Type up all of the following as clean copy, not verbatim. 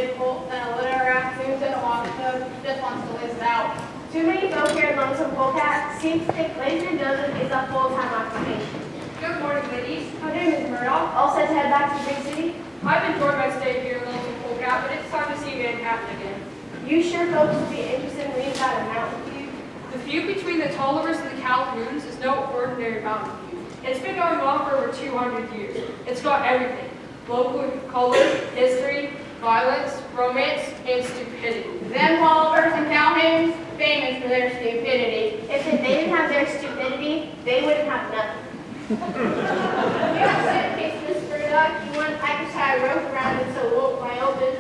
big bolt than a litter of raccoons and a walk-toad just wants to list out. Too many folk-haired lonesome polecats seems to think laser dozen is a full-time occupation. Good morning, ladies. How do you, Ms. Murdoch? All set to head back to the big city? I've enjoyed my stay here in Lonesome Polecat, but it's time to see Van Captain again. You sure folks would be interested in reading about a mountain feud? The feud between the Tollivers and the Calhouns is no ordinary mountain feud. It's been going on for over 200 years. It's got everything: local color, history, violence, romance, and stupidity. Them Tollivers and Calhouns, famous for their stupidity. If they didn't have their stupidity, they wouldn't have nothing. You have a suitcase, Miss Murdoch. You want I just tie a rope around it so it won't fly open.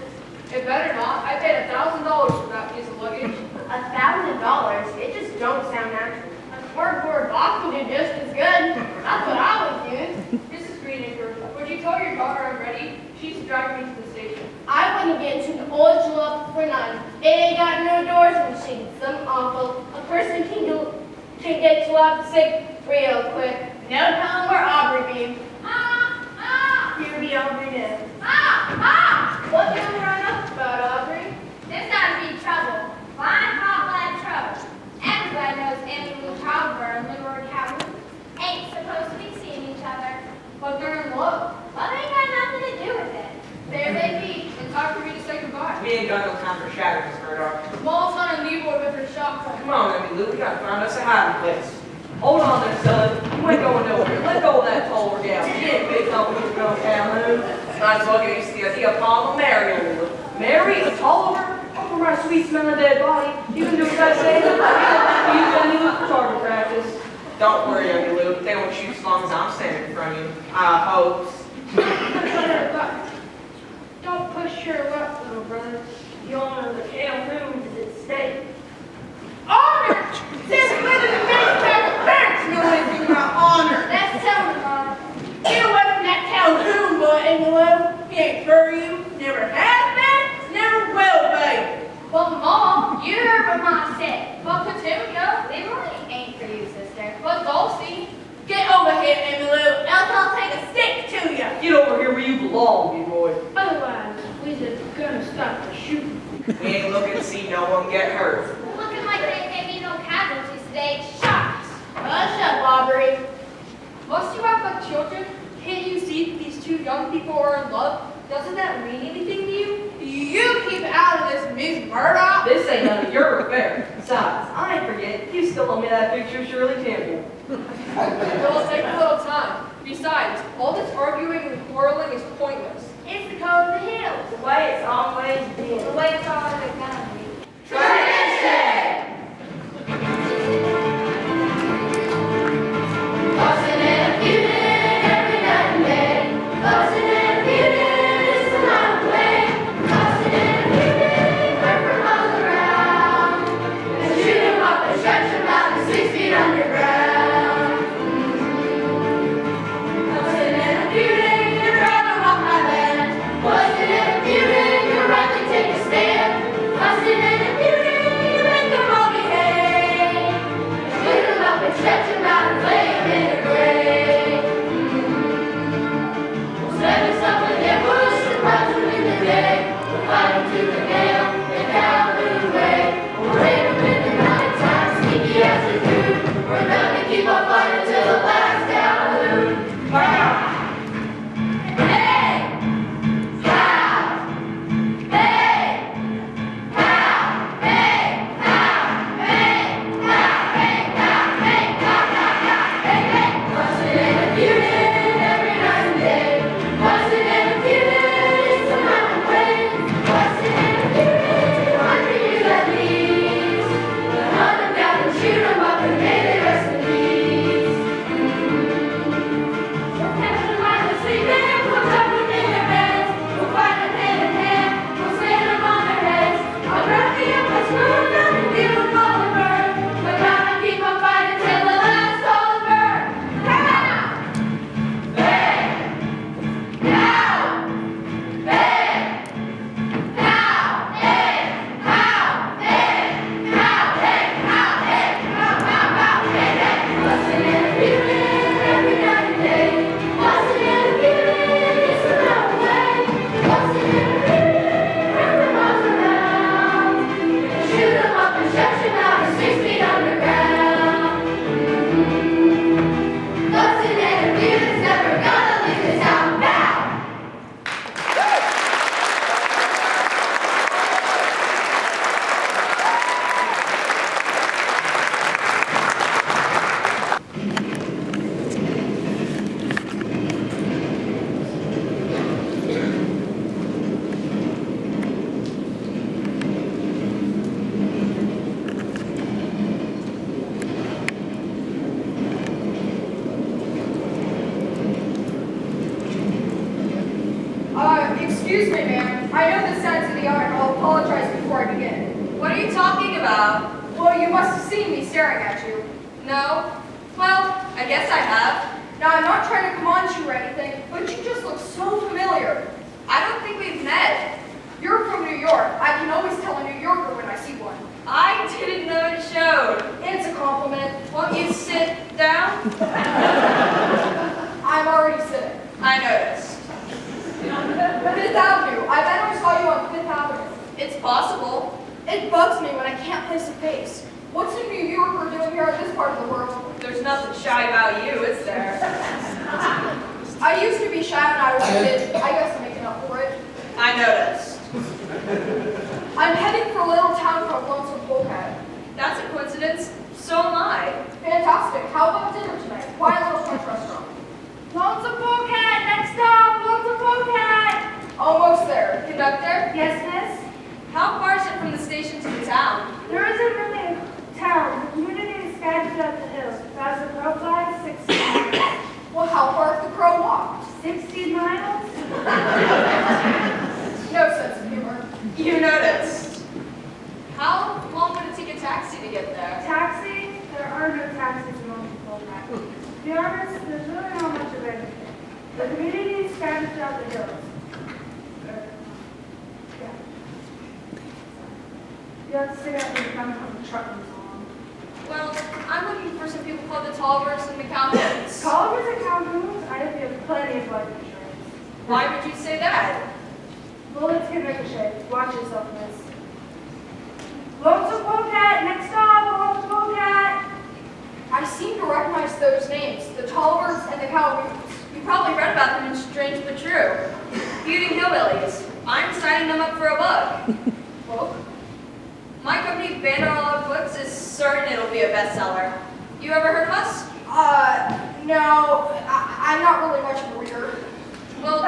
It better not. I paid $1,000 for that piece of luggage. $1,000? It just don't sound natural. A cardboard box would do just as good. That's what I would use. Mrs. Greenacre, would you tell your daughter I'm ready? She's driving me to the station. I wouldn't get into an old jalop for none. It ain't got no doors and shit. Some awful. A person can get jalop sick real quick. No telling where Aubrey be. Here be Aubrey now. What you run up about, Aubrey? There's got to be trouble. Fine, hot trouble. Everybody knows Andy Lou Childbird and Leroy Calhoun ain't supposed to be seeing each other. But they're in love. Well, they ain't got nothing to do with it. There they be. It's time for me to say goodbye. We ain't got no time for shadows, Miss Murdoch. Small son and Leroy with their shotgun. Come on, Emmy Lou, we gotta find us a hiding place. Hold on there, son. You ain't going nowhere. Let go of that Tolliver gal. She ain't big company for no Calhoun. Might as well get used to the idea of calling Mary over. Mary, a Tolliver? Oh, for my sweet smelling dead body. You can do what I say. You've done you for target practice. Don't worry, Emmy Lou. They won't shoot as long as I'm standing in front of you. I hope. Don't push your luck, little brother. The honor of the Calhouns is at stake. Honor! Since when did the manufacturer parents know anything about honor? That's telling, Mom. Get away from that Calhoun boy, Emily. He ain't for you. Never has been. Never will be. Well, Mom, you heard what Mom said. But Petunia, Leroy ain't for you, sister. But Dulcie, get over here, Emily, else I'll take a stick to you. Get over here where you belong, B-boy. Otherwise, we just gonna stop the shooting. We ain't looking to see no one get hurt. Looking like there ain't be no casualties today. Shots. Hush up, Aubrey. Must you act like children? Can't you see that these two young people are in love? Doesn't that mean anything to you? You keep out of this, Miss Murdoch. This ain't none of your affair. Besides, I ain't forget, you still owe me that picture of Shirley Temple. It'll take a little time. Besides, all this arguing and quarreling is pointless. It's the code of the hills, the way it's always been. The way it's always gonna be. Tradition! Fussin' and feudin' every night and day. Fussin' and feudin' is the mountain way. Fussin' and feudin', we're from miles around. And shoot 'em up and stretch 'em out to 6 feet underground. Fussin' and feudin', you're driving off my land. Fussin' and feudin', you're right to take a stand. Excuse me, ma'am. I know this sounds idiotic. I'll apologize before I begin. What are you talking about? Well, you must have seen me staring at you. No? Well, I guess I have. Now, I'm not trying to come on to you or anything, but you just look so familiar. I don't think we've met. You're from New York. I can always tell a New Yorker when I see one. I didn't know it showed. It's a compliment. Won't you sit down? I'm already sitting. I noticed. Fifth Avenue. I bet I saw you on Fifth Avenue. It's possible. It bugs me when I can't place a face. What's a New Yorker doing here in this part of the world? There's nothing shy about you, is there? I used to be shy when I was a kid. I guess I'm making up for it. I noticed. I'm heading for a little town called Lonesome Polecat. That's a coincidence. So am I. Fantastic. How about dinner tonight? Why a little French restaurant? Lonesome Polecat, next stop, Lonesome Polecat. Almost there. Conductor? Yes, miss? How far is it from the station to the town? There isn't really a town. The community is scattered throughout the hills. As the crow flies, 60 miles. Well, how far if the crow walked? 60 miles? No sense of humor. You noticed. How long would it take a taxi to get there? Taxi? There are no taxis in Lonesome Polecat. To be honest, there's really not much of anything. The community is scattered throughout the hills. You have to sit up and come from the truck and so on. Well, I'm looking for some people called the Tollivers and the Calhouns. Colliers and Calhouns, I hope you have plenty of life insurance. Why would you say that? Bullets can ricochet. Watch yourself, miss. Lonesome Polecat, next stop, Lonesome Polecat. I seem to recognize those names, the Tollivers and the Calhouns. You probably read about them in Strange But True. Feuding hillbillies. I'm signing them up for a book. Book? My company, Banner All Out Books, is certain it'll be a bestseller. You ever heard of us? No, I'm not really much of a reader. Well,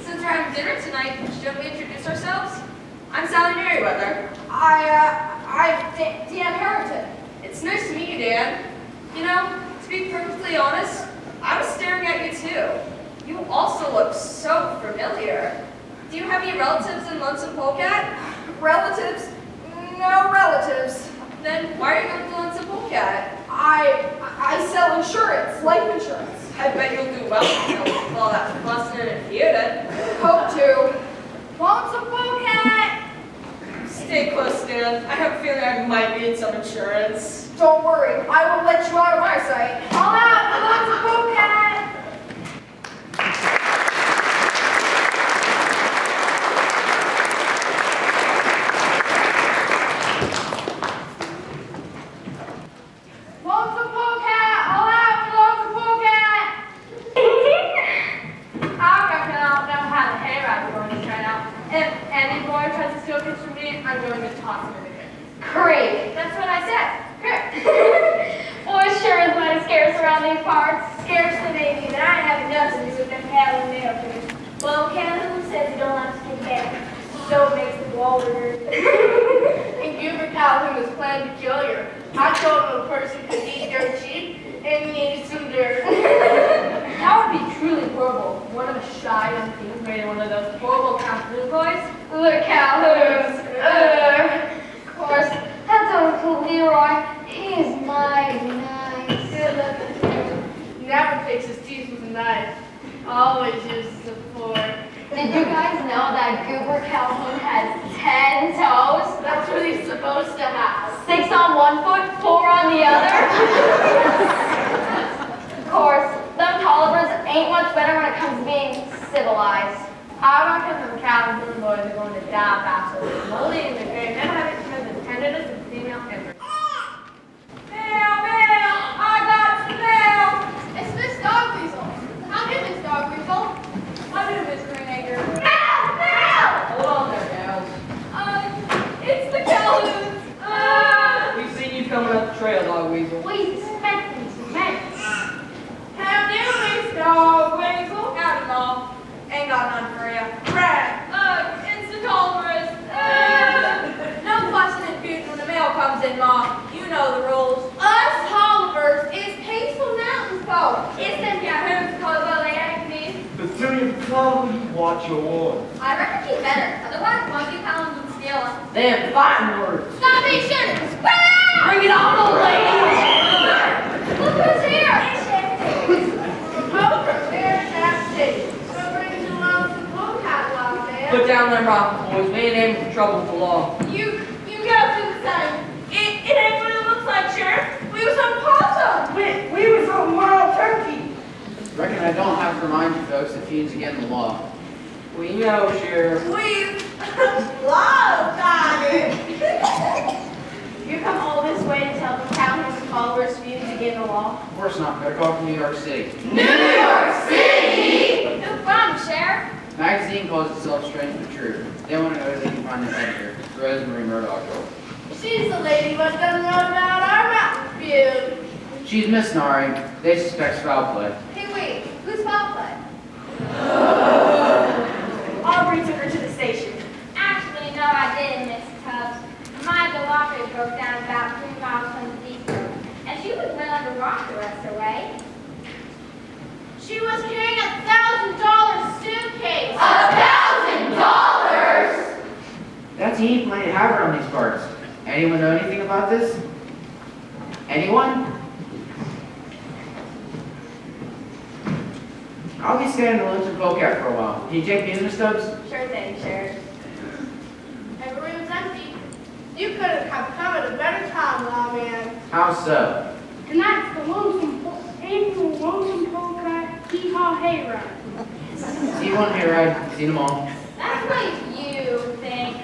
since we're having dinner tonight, should we introduce ourselves? I'm Sally Merriweather. I'm Dan Harrington. It's nice to meet you, Dan. You know, to be perfectly honest, I was staring at you too. You also look so familiar. Do you have any relatives in Lonesome Polecat? Relatives? No relatives. Then why are you going to Lonesome Polecat? I sell insurance, life insurance. I bet you'll do well with all that Fussin An and feudin'. Hope to. Lonesome Polecat. Stay close, Dan. I have a feeling I might need some insurance. Don't worry, I won't let you out of my sight. All out for Lonesome Polecat. Lonesome Polecat, all out for Lonesome Polecat. I reckon I don't know how the hayride going to turn out. If any boy tries to steal kids from me, I'm going to toss him in the ditch. Great. That's what I said. Boys sure is mighty scarce around these parts. Scarce the baby, but I ain't having nothing to do with them cattle and nail fitters. Well, Calhoun says you don't like to get bad. So it makes the wall hurt. And Goober Calhoun was planning to kill you. I told him a person could eat dirt cheap and need some dirt. That would be truly horrible. One of the shy young things made one of those horrible Calhoun boys. The Calhouns. Of course, that's Uncle Leroy. He's mighty nice. Good looking too. Never picks his teeth with a knife. Always uses a fork. Did you guys know that Goober Calhoun has 10 toes? That's what he's supposed to have. 6 on one foot, 4 on the other? Of course, them Tollivers ain't much better when it comes to being civilized. I reckon them Calhoun boys are going to die faster than Molly and the Gray never have experienced the tenderness of female effort. Bill, I got you, Bill. It's Miss Dog Weasel. How do Miss Dog Weasel? I do, Miss Greenacre. Hold on there, gals. It's the Calhouns. We've seen you coming up the trail, Dog Weasel. We suspect these men. How do, Miss Dog Weasel? Howdy, Mom. Ain't got none for you. Brad. It's the Tollivers. what you want. I reckon he better. Otherwise, Monkey Colin would steal him. Them fighting words. Stop me shooting! Spread Bring it on, old lady! Look who's here! There's that city. So brings you along some bull catalog, man. Put down them rifle boys. We ain't aiming for trouble with the law. You go do the same. It ain't what it looks like, Sheriff. We was on possum. We was on wild turkey. Reckon I don't have to remind you folks that feud's against the law. We know, Sheriff. We love Tiger. You come all this way to tell the Calhoun's followers feuds against the law? Of course not. Better call from New York City. New York City! Who from, Sheriff? Magazine calls itself Strange but True. They want to know that they can find an editor, Rosemary Murdoch. She's the lady what doesn't know about our mountain feud. She's Miss Nari. They suspect foul play. Hey, wait. Who's foul play? Aubrey took her to the station. Actually, no, I didn't, Miss Tubbs. My jalopy broke down about 3 miles from the depot, and she was willing to walk the rest of the way. She was carrying $1,000 suitcase. $1,000! That's a heap money to have around these parts. Anyone know anything about this? Anyone? I'll be staying in the Lonesome Polecat for a while. Can you take me in, Miss Stubbs? Sure thing, Sheriff. Every room's empty. You could have come at a better time, lawman. How so? Tonight's the annual Lonesome Polecat Hee-Haw Hayride. See one hayride, seen them all. That's what you think.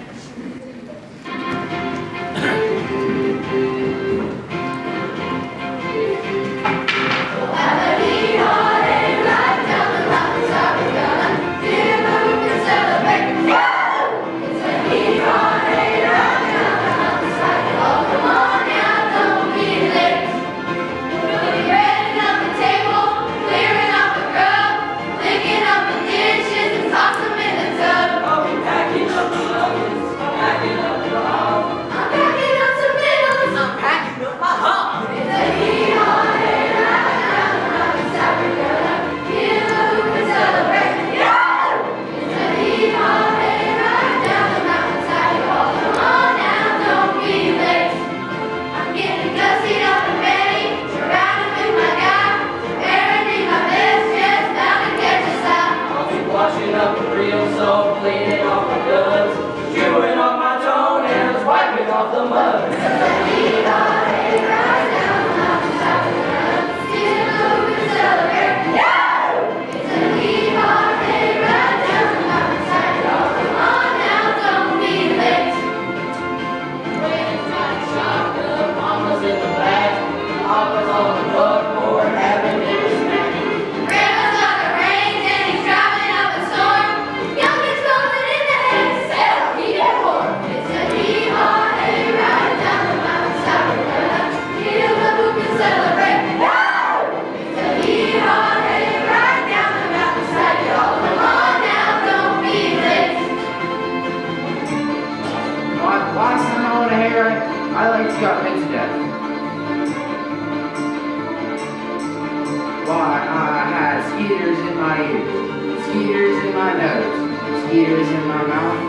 Skeeters in my mouth,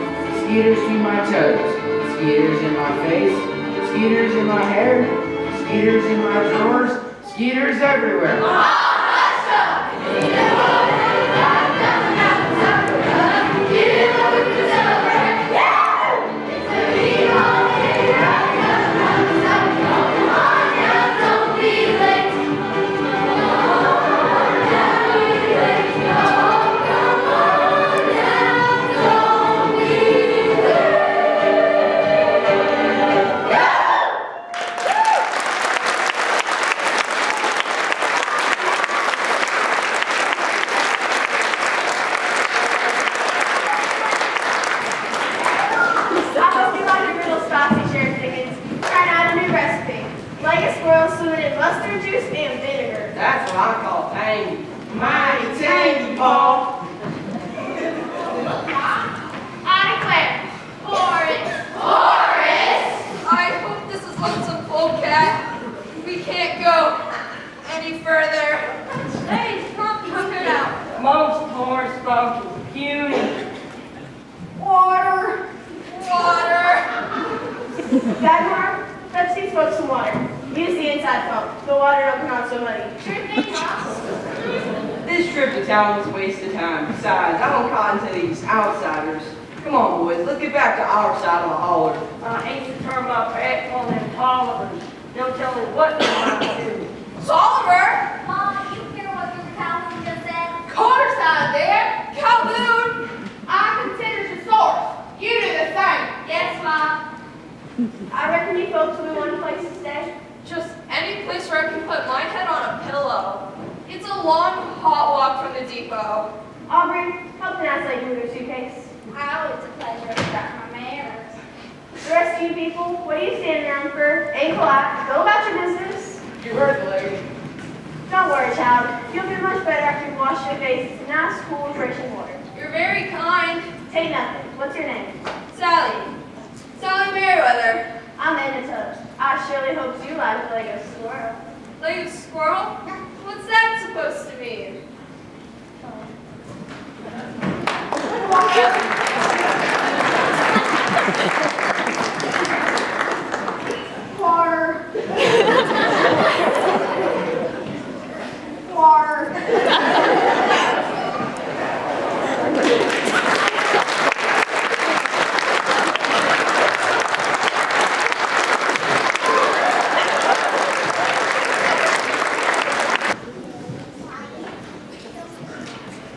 skeeters to my toes, skeeters in my face, skeeters in my hair, skeeters in my drawers, skeeters everywhere. That's what I call tangy. Mighty tangy, Paul. I declare, Horace! I hope this is Lonesome Polecat. We can't go any further. Hey, come it out. Most horse folks, puny. these folks some water. Use the inside pump. The water don't come out so muddy. Sure thing, Pop. This trip to town was a waste of time. Besides, I don't cotton to these outsiders. Come on, boys, let's get back to our side of the holler. Ain't you turn my back on them Tollivers? Don't tell me what they're about to do. Oliver! Mom, you hear what Mr. Calhoun just said? Carter's out there! Calhoun! I consider the source. You do the same. Yes, Mom. I reckon you folks will be one place to stay. Just any place where I can put my head on a pillow. It's a long, hot walk from the depot. Aubrey, help the nice lady with her suitcase. Oh, it's a pleasure to start my manners. The rest of you people, what are you standing around for? Ain't quiet. Go about your business. You heard the lady. Don't worry, child. You'll be much better after you wash your face in nice, cool, refreshing water. You're very kind. Take nothing. What's your name? Sally. Sally Merriweather. I'm Edna Tubbs. I surely hope you like the Lego squirrel. Like a squirrel? What's that supposed to mean? Water. Water.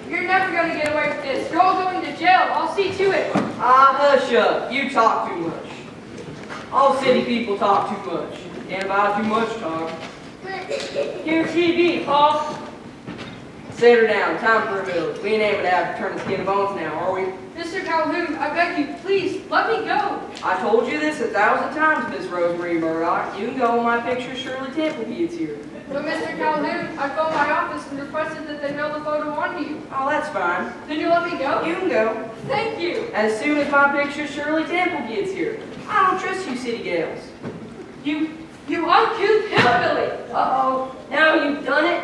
You're never going to get away with this. You're all going to jail. I'll see to it. Ah, hush up. You talk too much. All city people talk too much. Can't buy too much talk. Here's TV, Paul. Set her down. Time for a village. We ain't able to have to turn the skin and bones now, are we? Mr. Calhoun, I beg you, please, let me go. I told you this 1,000 times, Miss Rosemary Murdoch. You can go on my picture Shirley Temple gets here. But Mr. Calhoun, I called my office and requested that they mail the photo on to you. Oh, that's fine. Then you let me go? You can go. Thank you. As soon as my picture Shirley Temple gets here. I don't trust you city gals. You uncouth hillbilly. Uh-oh. Now you've done it.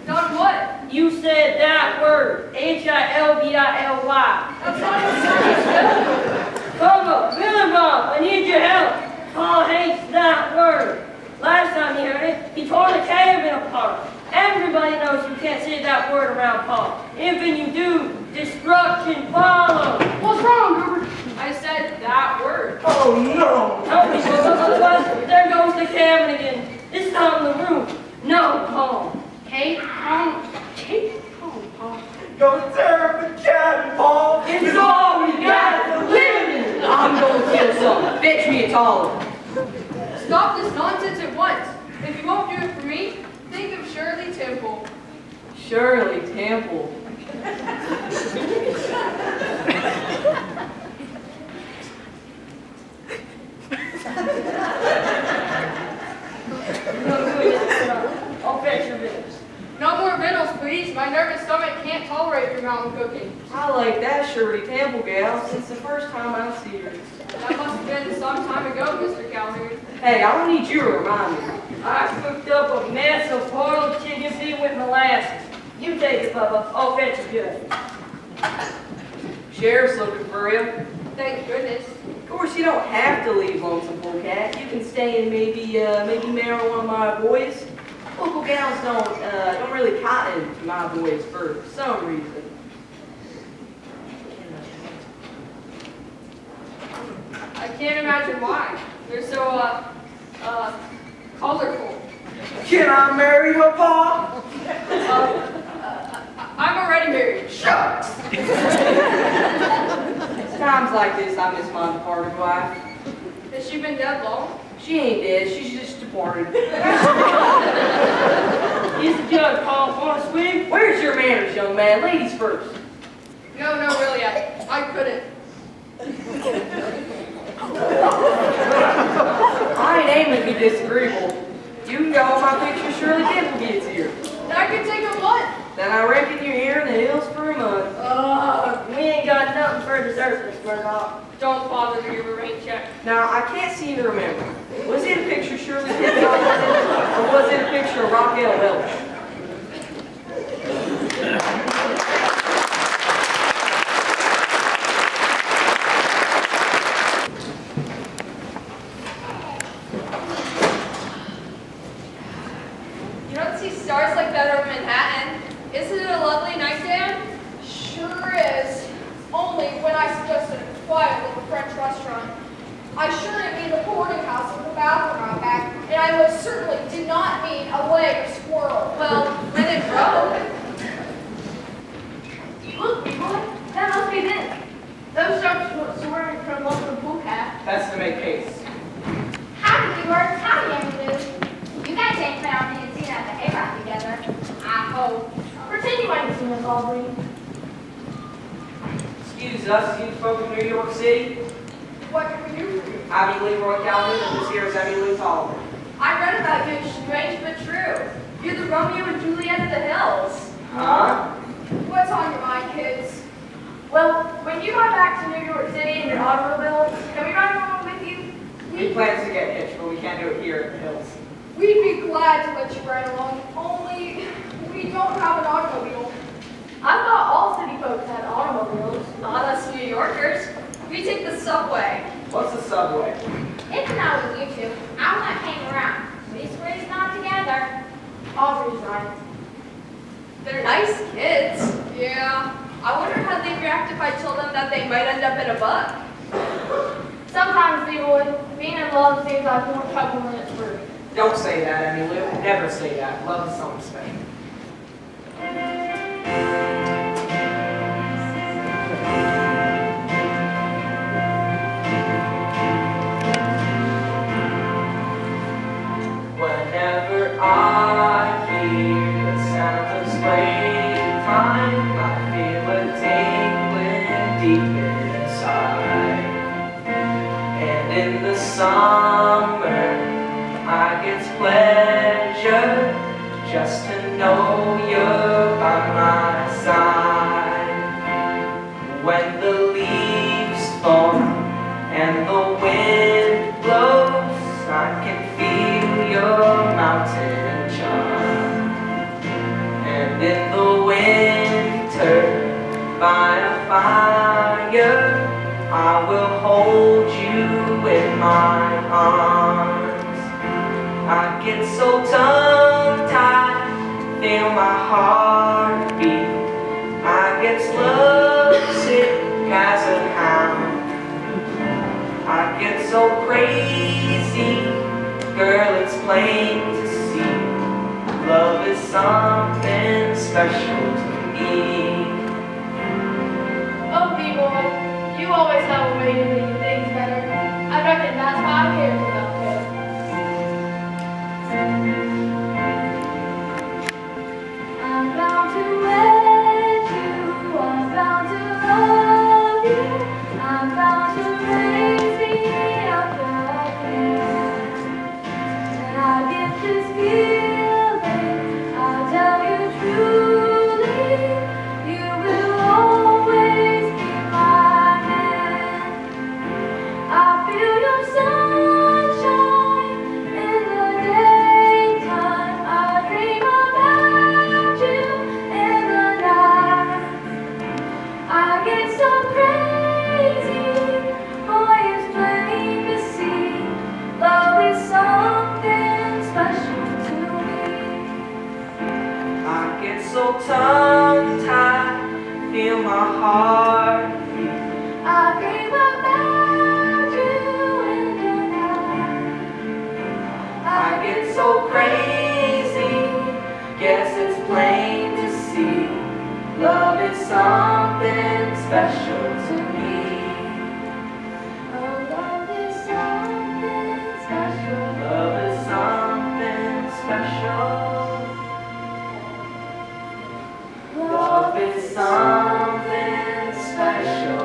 Done what? You said that word. H-I-L-B-I-L-Y. That's not even Bobo, Billy Bob, I need your help. Paul hates that word. Last time he heard it, he tore the cabin apart. Everybody knows you can't say that word around Paul. If you do, destruction follows. What's wrong, Goober? I said that word. Oh no! Help me, Bobo, otherwise there goes the cabin again. This time the roof. No, Paul. Take home, Paul. Don't tear up the cabin, Paul! It's all we got to live in. I'm gonna kill something. Fetch me a taller. Stop this nonsense at once. If you won't do it for me, think of Shirley Temple. Shirley Temple. I'll fetch your bills. No more riddles, please. My nervous stomach can't tolerate your mountain cooking. I like that Shirley Temple gal since the first time I see her. That must have been some time ago, Mr. Calhoun. Hey, I don't need you to remind me. I cooked up a mess of boiled chicken feet with molasses. You take it, Bubba. I'll fetch your bills. Sheriff's looking for you. Thank goodness. Of course, you don't have to leave Lonesome Polecat. You can stay and maybe marry one of my boys. Local gals don't really cotton to my boys for some reason. I can't imagine why. They're so, colorful. Can I marry her, Paul? I'm already married. Shucks! Times like this, I miss my departed wife. Has she been dead long? She ain't dead, she's just departed. Here's the jug, Paul. Want a swig? Where's your manners, young man? Ladies first. No, really, I couldn't. I ain't aiming to be disagreeable. You can go on my picture Shirley Temple gets here. That could take a month. Then I reckon you're here in the hills for a month. We ain't got nothing for dessert, Miss Murdoch. Don't bother to give a rain check. Now, I can't seem to remember. Was it a picture of Shirley Temple or was it a picture of Raquel Welch? quiet little French restaurant. I sure didn't mean the boarding house with the bathroom out back, and I most certainly did not mean a leg or squirrel. Well, when it broke, Look, boy, that must be them. Those sharks soaring from over the pool cap. That's the make case. Howdy, viewers. Howdy, Emily. You guys ain't found me and seen at the hayrack together. I hope. Pretend you might have seen us, Aubrey. Excuse us, you folk from New York City. What can we do for you? I'm Leroy Calhoun, and this here is Emmy Lou Tolliver. I read about you, strange but true. You're the Romeo and Juliet of the hills. Huh? What's on your mind, kids? Well, when you got back to New York City in your automobile, can we ride along with you? We plan to get hitched, but we can't do it here in the hills. We'd be glad to let you ride along, only we don't have an automobile. I thought all city folks had automobiles. Not us New Yorkers. We take the subway. What's a subway? If not with you two, I want to hang around. We squeeze not together. Aubrey's right. They're nice kids. Yeah. I wonder how they'd react if I told them that they might end up in a buck. Sometimes, B-boy, being in love seems like more trouble than it's worth. Don't say that, Emmy Lou. Never say that. Love is something special. Whenever I hear the sound of springtime, I feel a tingling deep inside. And in the summer, I get pleasure just to know you're by my side. When the leaves fall and the wind blows, I can feel your mountain charm. And in the winter, by a fire, I will hold you in my arms. I get so tongue-tied, feel my heart beat. I get lovesick as a hound. I get so crazy, girl, it's plain to see. Love is something special to me. Oh, B-boy, you always have a way to make things better. I reckon that's why I'm here about you. I'm bound to wed you, I'm bound to love you, I'm bound to raise me up again. And I get this feeling, I'll tell you truly, you will always be my man. I feel your sunshine in the daytime. I dream about you in the night. I get so crazy, boy, it's plain to see. Love is something special to me. I get so tongue-tied, feel my heart beat. I dream about you in the night. I get so crazy, guess it's plain to see. Love is something special to me. Oh, love is something special. Love is something special. Love is something special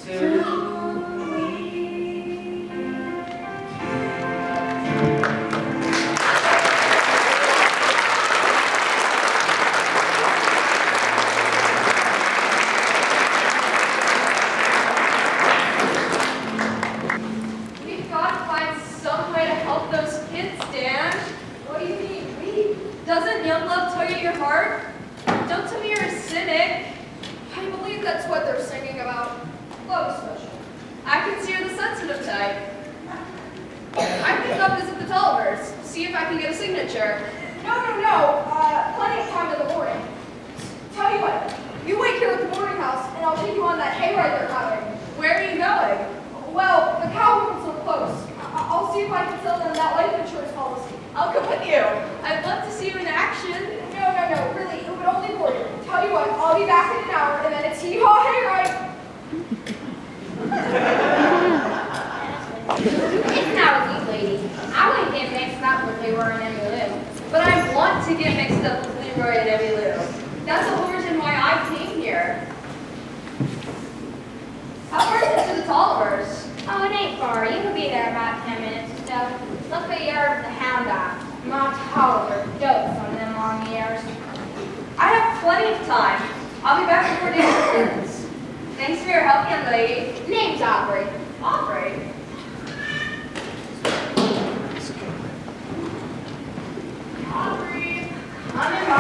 to me. We've got to find some way to help those kids, Dan. What do you mean, we? Doesn't young love tell you your heart? Don't tell me you're a cynic. I believe that's what they're singing about. Love is special. I can see you're the sensitive type. I think I'll visit the Tullivers, see if I can get a signature. No. Plenty of time in the morning. Tell you what, you wait here at the boarding house, and I'll take you on that hay hayride they're having. Where are you going? Well, the Calhoun's so close. I'll see if I can sell them that life insurance policy. I'll come with you. I'd love to see you in action. No, really, it would only bore you. Tell you what, I'll be back in an hour, and then it's hee-haw hayride. It's not a you, lady. I wouldn't get mixed up with Leroy and Emmy Lou. But I want to get mixed up with Leroy and Emmy Lou. That's the whole reason why I came here. How far is it to the Tollivers? Oh, it ain't far. You can be there in about 10 minutes or so. Look what year the hound eye. My Tolliver dotes on them long years. I have plenty of time. I'll be back before dinner ends. Thanks for your help, young lady. Name's Aubrey. Aubrey. Aubrey, I'm in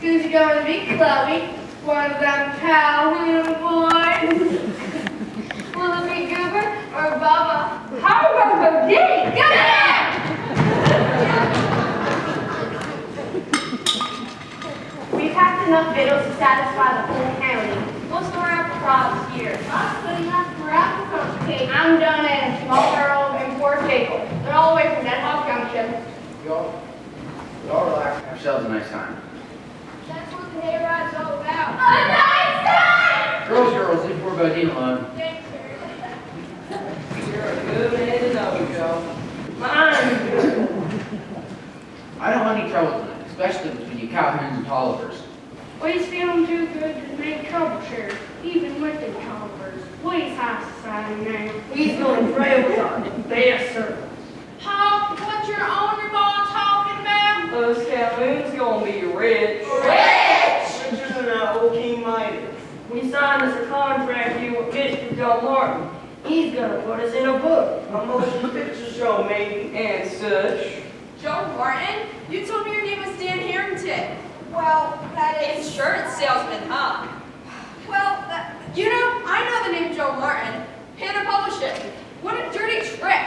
Who's going to be Chloe? One of them Calhoun boys? Will it be Goober or Bubba? How about Bodine? Get in! We've packed enough victuals to satisfy the whole county. We'll store our crops here. Not good enough for apple country cake. I'm done in small barrel and Port Staple. They're all the way from Dead Hawk Junction. Y'all relax. Have yourselves a nice time. That's what the hayride's all about. A nice time! Girls, leave poor Bodine alone. Thanks, sir. Tollivers. We's feeling too good to make trouble, Sheriff, even with the Tollivers. We's high society now. He's gonna pray with our best servants. Huh? What your owner boss talking about? Those Calhoun's gonna be rich. Riches and that old King Midas. We signed us a contract here with Mr. Joe Martin. He's gonna put us in a book. A motion picture show, maybe. And such. Joe Martin? You told me your name was Dan Harrington. Well, that is... Insurance salesman, huh? Well, you know, I know the name Joe Martin. Hannah published it. What a dirty trick.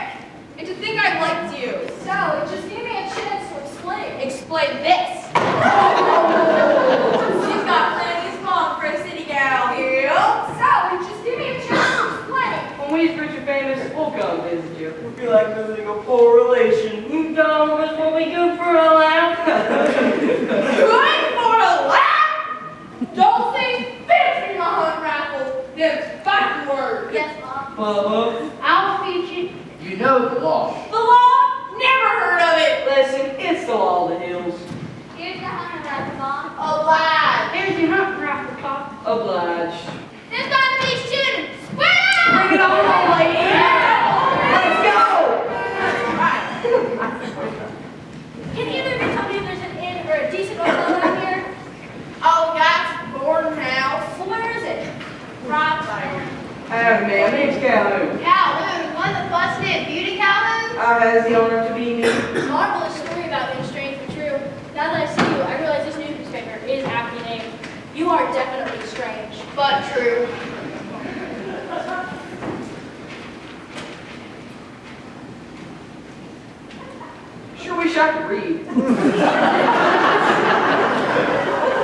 And to think I liked you. Sally, just give me a chance to explain. Explain this. She's got plenty of smoke for a city gal. Yep. Sally, just give me a chance to explain. When we's rich and famous, we'll come visit you. It'd be like visiting a poor relation. You Tollivers will be good for a laugh. Good for a laugh? Don't say finishing the hunt raffle. Them's fighting words. Yes, Mom. Bubba. I'll feed you. You know the law. The law? Never heard of it. Listen, it's the law of the hills. Here's the hunting rifle, Mom. A lad. There's your hunt rifle, Pop. Obliged. There's going to be shooting. Spread out! Bring it on, old lady. Let's go. Can either of you tell me if there's an inn or a decent hotel around here? Oh, that's Borden House. Well, where is it? Right there. Howdy, ma'am. Name's Calhoun. Calhoun, one of the Fussin An beauty Calhoun? I has the honor to be me. Marvelous story about being strange but true. Now that I see you, I realize this newspaper is aptly named. You are definitely strange. But true. Sure wish I could read.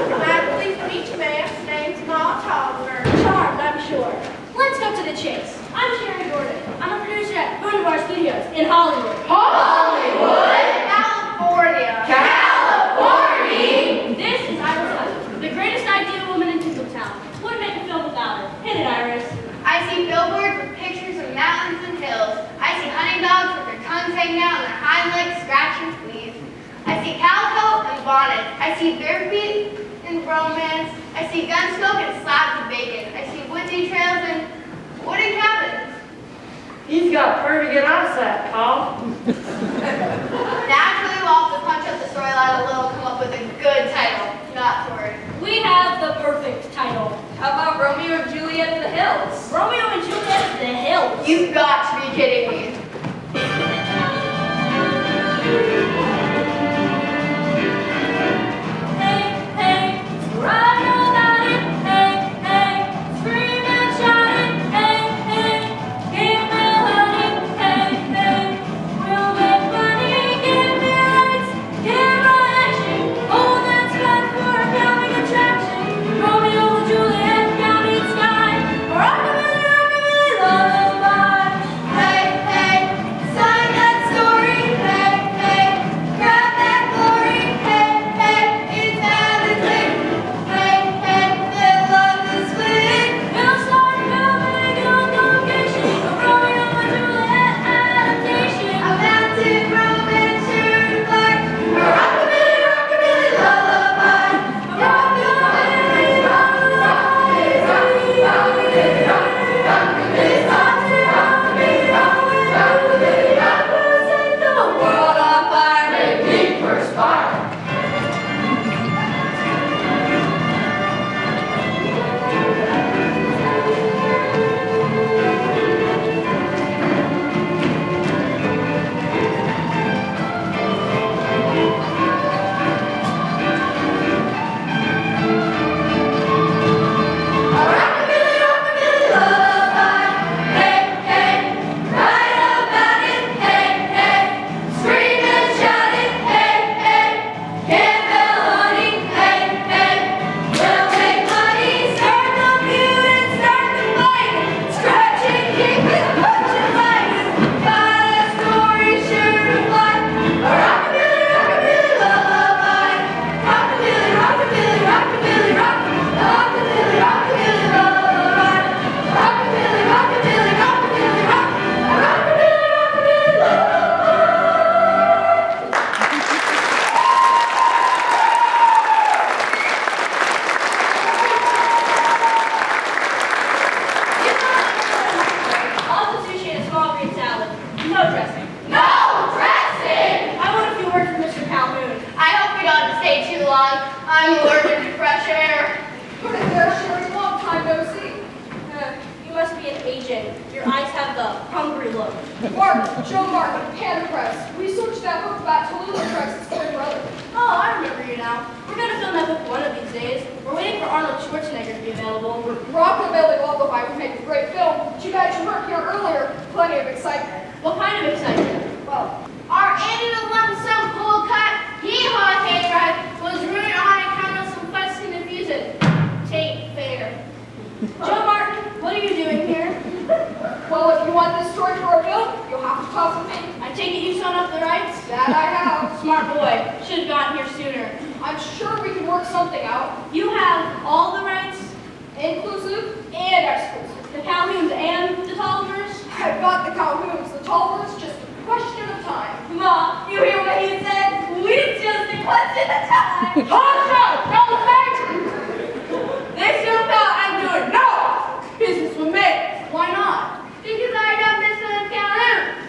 Glad to please meet you, ma'am. Name's Ma Tolliver. Charmed, I'm sure. Let's go to the chase. I'm Sharon Gordon. I'm a producer at Boulevard Studios in Hollywood. Hollywood, California. California! This is Iris Hudson, the greatest ideal woman in Tinseltown. Wouldn't make a film without her. Hit it, Iris. I see billboards with pictures of mountains and hills. I see hunting dogs with their tongues hanging out and their hind legs scratching fleas. I see calico and bonnet. I see bare feet and romance. I see gun smoke and slabs of bacon. I see woodsy trails and wooden cabins. He's got pretty good eyesight, Paul. Naturally, we'll have to punch up the storyline a little, come up with a good title. Not for it. We have the perfect title. How about Romeo and Juliet in the Hills? Romeo and Juliet in the Hills. You've got to be kidding me. Hey, hey, rock about it. Hey, hey, scream and shout it. Hey, hey, give me honey. Hey, hey, we'll make money. Give me lights, give me action. Oh, that's fun for a coming attraction. Romeo and Juliet, down each sky. Rockabilly, lullaby. Hey, hey, eyes have the hungry look. Joe Martin, Panda Press. We searched that book about Tallulah Press's twin brother. Oh, I remember you now. We're gonna film that book one of these days. We're waiting for Arnold Schwarzenegger to be available. Rockabilly Lullaby would make a great film. Too bad you weren't here earlier. Plenty of excitement. What kind of excitement? Well, Our annual lump sum cold cut hee-haw hayride was ruined on account of some Fussin An tape fair. Joe Martin, what are you doing here? well, if you want this story for a film, you'll have to talk with me. I take it you sewn up the rights? That I have. Smart boy. Should have gotten here sooner. I'm sure we can work something out. You have all the rights? Inclusive and exclusive. The Calhouns and the Tollivers? I've got the Calhouns, the Tollivers, just a question of time. Ma, you hear what he said? We just a question of time. Hush up! Don't think! This young fella I'm doing no business with me. Why not? Because I got Mr. Calhoun.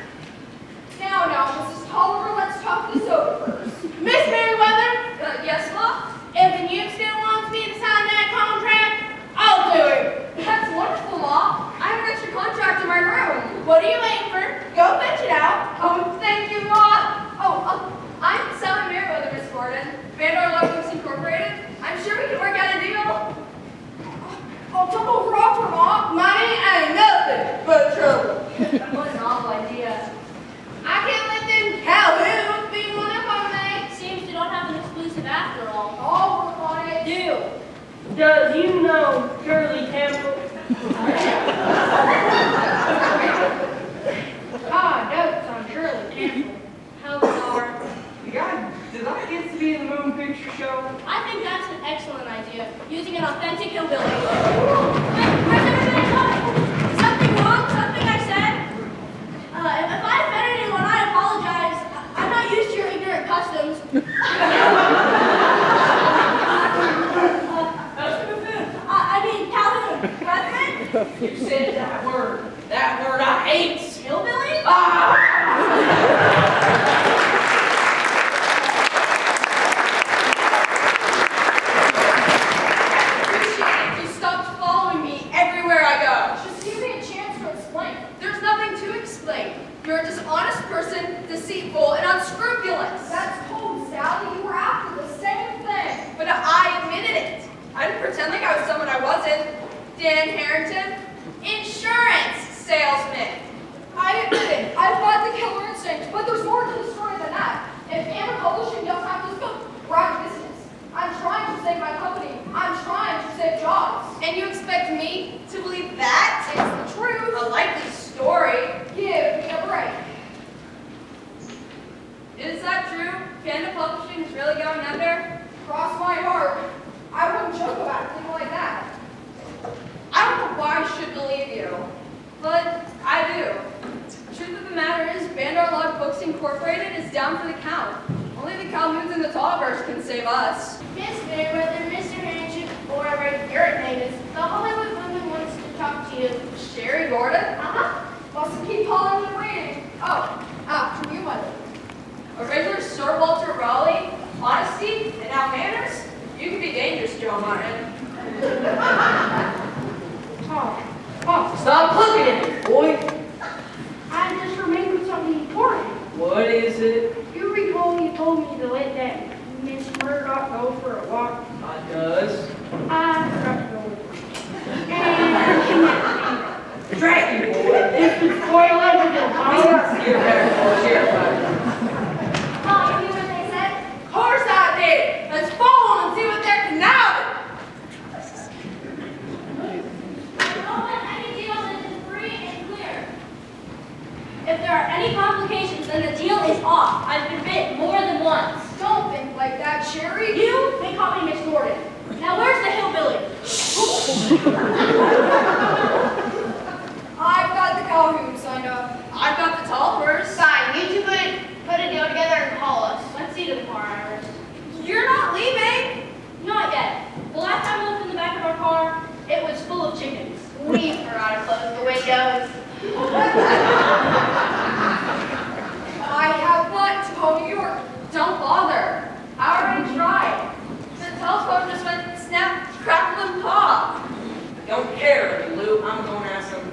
Now, Mrs. Tolliver, let's talk this over first. Miss Merriweather, Yes, Ma? if the youth still wants me to sign that contract, I'll do it. That's wonderful, Ma. I have an extra contract in my room. What are you waiting for? Go fetch it out. Oh, thank you, Ma. I'm Sally Merriweather, Miss Gordon. Vandar Books Incorporated. I'm sure we can work out a deal. Oh, don't overoffer, Ma. Money ain't nothing but trouble. What a novel idea. I can't let them Calhouns be one up on me. Seems you don't have an exclusive after all. I'll work on it. Do. Does you know Shirley Temple? Notes on Shirley Temple. How bizarre. Did I get to be in the moon picture show? I think that's an excellent idea. Using an authentic hillbilly. Where's everybody going? Something wrong? Something I said? If I offended anyone, I apologize. I'm not used to your ignorant customs. Calhoun, Brethren? You said that word. That word I hate. Hillbilly? You stopped following me everywhere I go. Just give me a chance to explain. There's nothing to explain. You're a dishonest person, deceitful, and unscrupulous. That's cold, Sally. You were after the same thing. But I admitted it. I didn't pretend like I was someone I wasn't. Dan Harrington, insurance salesman. I admit it. I've got the killer instinct, but there's more to the story than that. If Anna Publishing doesn't have this book, we're out of business. I'm trying to save my company. I'm trying to save jobs. And you expect me to believe that? It's the truth. A likely story. Give me a break. Is that true? Panda Publishing is really going under? Cross my heart. I wouldn't joke about a thing like that. I don't know why I should believe you, but I do. The truth of the matter is, Vandar Books Incorporated is down for the count. Only the Calhouns and the Tollivers can save us. Miss Merriweather, Mr. Harrington, or whatever your name is, the Hollywood woman wants to talk to you. Sherry Gordon? Uh-huh. Mustn't keep calling and waiting. Oh, after you, my lady. A regular Sir Walter Raleigh, honesty, and now manners? You can be dangerous, Joe Martin. Stop looking at me, boy. I just remembered something important. What is it? You recall you told me to let that Miss Murdoch go for a walk? I does. I forgot to go with her. And she met me. Drag you, boy. This is spoil evidence, I'm huh? not scared back for sheriff. Oh, you hear what they said? Of course I did. Let's follow them and see what they're conniving. If there are any complications, then the deal is off. I've been bit more than once. Don't think like that, Sherry. You, they call me Miss Gordon. Now where's the hillbilly? I've got the Calhoun signed up. I've got the Tollivers. Fine, you two put a deal together and call us. Let's see the 4 hours. You're not leaving. Not yet. The last time we looked in the back of our car, it was full of chickens. We forgot to close the windows. I have not to go to New York. Don't bother. I already tried. The telephone just went snap, crackle, and pop. Don't care, Lou. I'm going to ask them.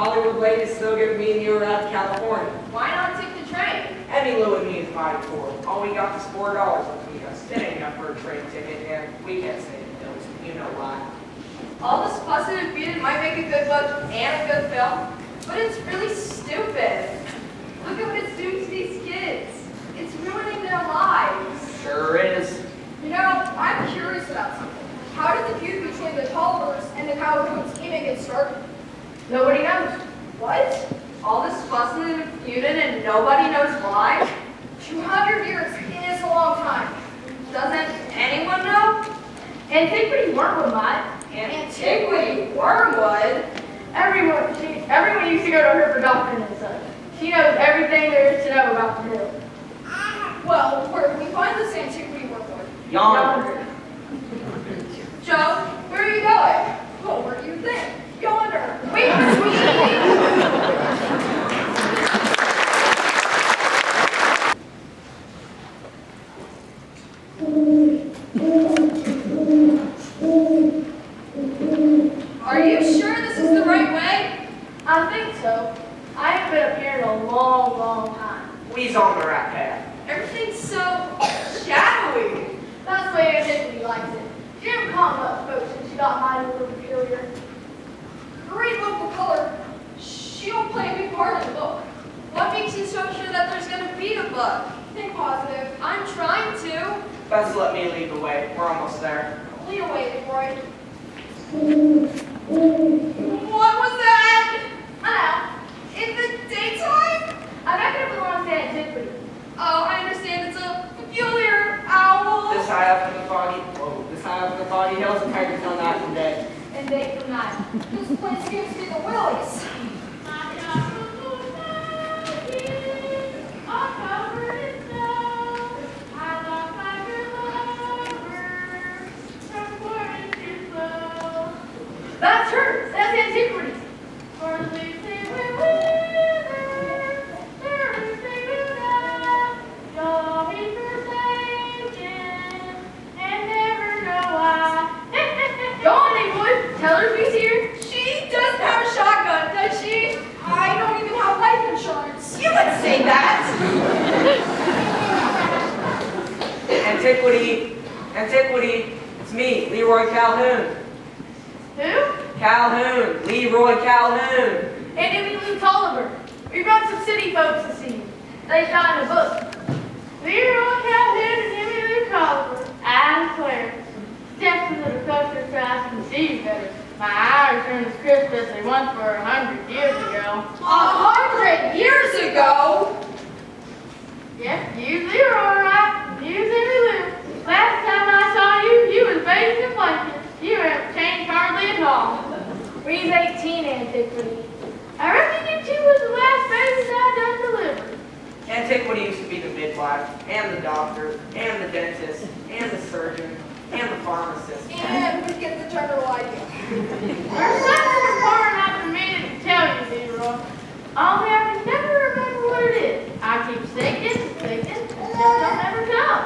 Hollywood ladies still give me and you out to California. Why not take the train? Emmy Lou and me is mighty poor. All we got is $4 between us. It ain't enough for a train ticket, and we can't stay in the hills. You know why. All this fussing and feuding might make a good book and a good film, but it's really stupid. Look at what it's doing to these kids. It's ruining their lives. Sure is. You know, I'm curious about something. How did the feud between the Tollivers and the Calhouns even get started? Nobody knows. What? All this fussing and feuding and nobody knows why? 200 years is a long time. Doesn't anyone know? Antiquity Wormwood might. Antiquity Wormwood? Everyone used to go to her for doctrine and such. She knows everything there is to know about the hill. Well, where can we find this Antiquity Wormwood? Yonder. Joe, where are you going? Well, where do you think? Yonder. Wait, Are you sure this is the right way? I think so. I haven't been up here in a long, long time. We's on the right path. Everything's so shadowy. That's the way Antiquity likes it. She didn't calm up folks and she got mighty little peculiar. Great local color. She'll play a big part in the book. What makes you so sure that there's going to be a book? Think positive. I'm trying to. Best let me lead the way. We're almost there. Lead away, Leroy. What was that? I know. In the daytime? I reckon it belongs to Antiquity. Oh, I understand. It's a peculiar owl. This high up in the foggy hills of Tigertown night and day. And day from night. This place gives me the willies. That's her. That's Antiquity. Go on, Inglewood. Tell her who's here. She doesn't have a shotgun, does she? I don't even have life insurance. You would say that. Antiquity, it's me, Leroy Calhoun. Who? Calhoun, Leroy Calhoun. And Emmy Lou Tolliver. We brought some city folks to see you. They shot in a book. Leroy Calhoun and Emmy Lou Tolliver. I'm Clarence. Just a little closer so I can see you better. My eyes aren't as crisp as they once were 100 years ago. 100 years ago? Yep, you Leroy, right? You Emmy Lou. Last time I saw you, you was bathed in blankets. You haven't changed hardly at all. We's 18, Antiquity. I reckon you two was the last babies I done delivered. Antiquity used to be the midwife, and the doctor, and the dentist, and the surgeon, and the pharmacist. And we get the general idea. There's something important I've been meaning to tell you, Leroy. Only I can never remember what it is. I keep thinking, and just don't ever come.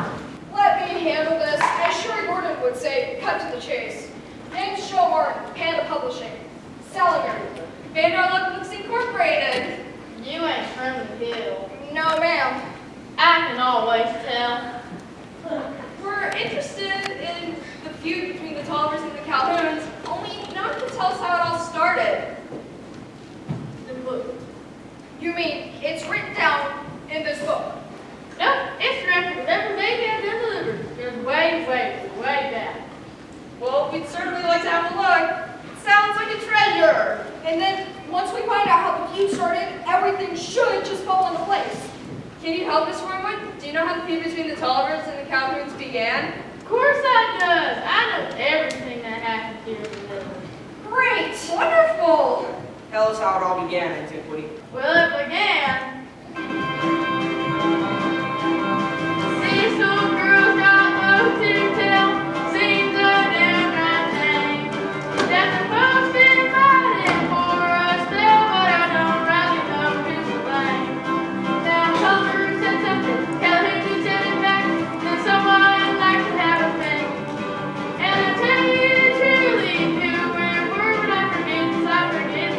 Let me handle this. As Sherry Gordon would say, cut to the chase. Name's Joe Martin, Panda Publishing. Selling everything. Vanderlook Books Incorporated. You ain't from the hill. No, ma'am. I can always tell. We're interested in the feud between the Tollivers and the Calhouns, only no one can tell us how it all started. The book. You mean it's written down in this book? Nope, it's record with every baby I've ever delivered. Just way back. Well, we'd certainly like to have a look. It sounds like a treasure. And then, once we find out how the feud started, everything should just fall into place. Can you help us, Wormwood? Do you know how the feud between the Tollivers and the Calhouns began? Of course I does. I know everything that happened here in the village. Great! Wonderful! Tell us how it all began, Antiquity. Well, it began. These little girls got love to tell. Seems a downright shame that the folks been fighting for us still, but I don't really know who's to blame. Now, Culver said something, Calhoun said it back, then someone likes to have a thing. And I tell you truly, who and word I forget.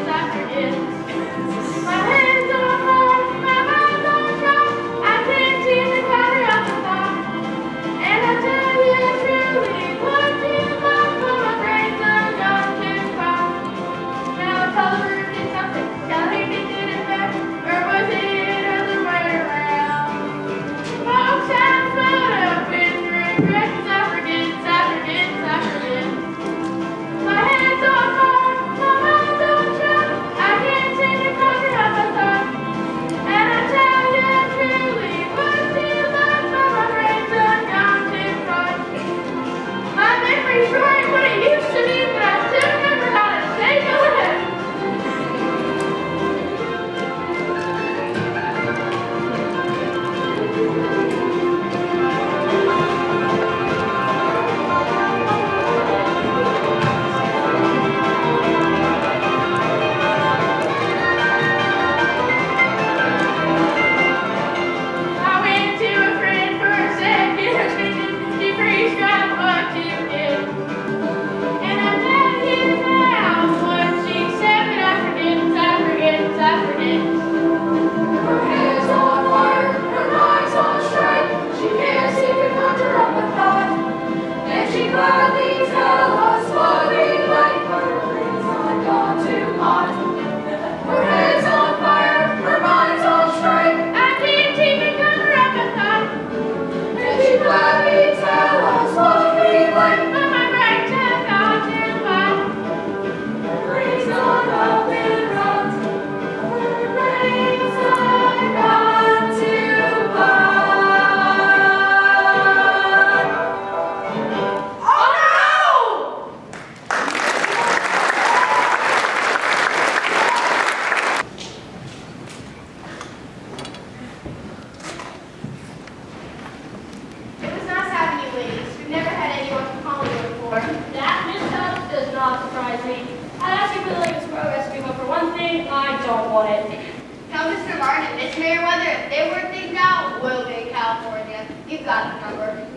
it. Tell Mr. Martin and Miss Merriweather if they work things out, we'll be in California. You've got the number.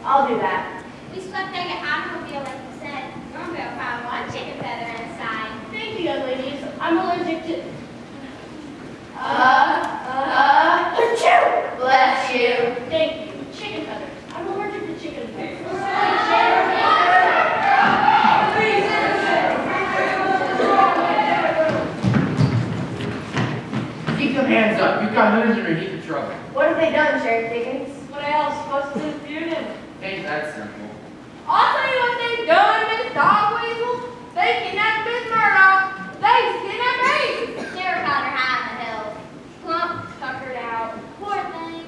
I'll do that. We swept their automobile like you said. Norville found one chicken feather inside. Thank you, young ladies. I'm allergic to... Bless you. Thank you. Chicken feathers. I'm allergic to chicken feathers. Keep them hands up. You've got hooders in a heap of trouble. What have they done, Sheriff Dickens? What else? Fussin An. Ain't that simple. I'll tell you what they've done, Miss Dog Weasel. They kidnapped Miss Murdoch. They kidnapped me. Sheriff got her high in the hills. Plump, tuckered out. Poor thing.